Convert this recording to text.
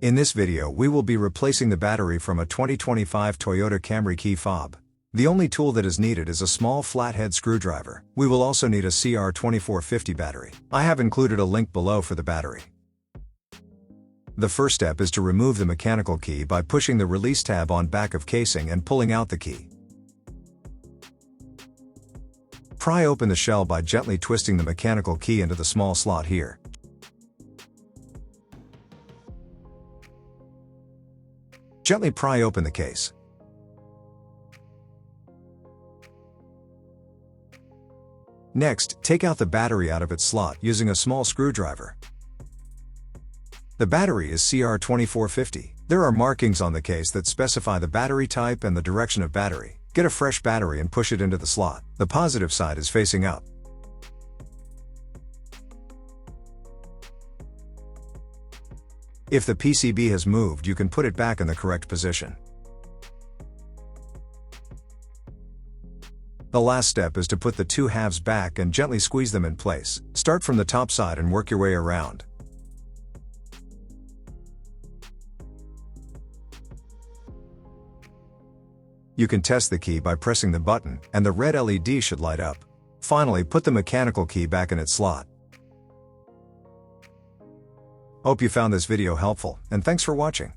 In this video we will be replacing the battery from a 2025 Toyota Camry Key Fob. The only tool that is needed is a small flathead screwdriver. We will also need a CR2450 battery. I have included a link below for the battery. The first step is to remove the mechanical key by pushing the release tab on back of casing and pulling out the key. Pry open the shell by gently twisting the mechanical key into the small slot here. Gently pry open the case. Next, take out the battery out of its slot using a small screwdriver. The battery is CR2450. There are markings on the case that specify the battery type and the direction of battery. Get a fresh battery and push it into the slot. The positive side is facing up. If the PCB has moved, you can put it back in the correct position. The last step is to put the two halves back and gently squeeze them in place. Start from the top side and work your way around. You can test the key by pressing the button, and the red LED should light up. Finally, put the mechanical key back in its slot. Hope you found this video helpful, and thanks for watching.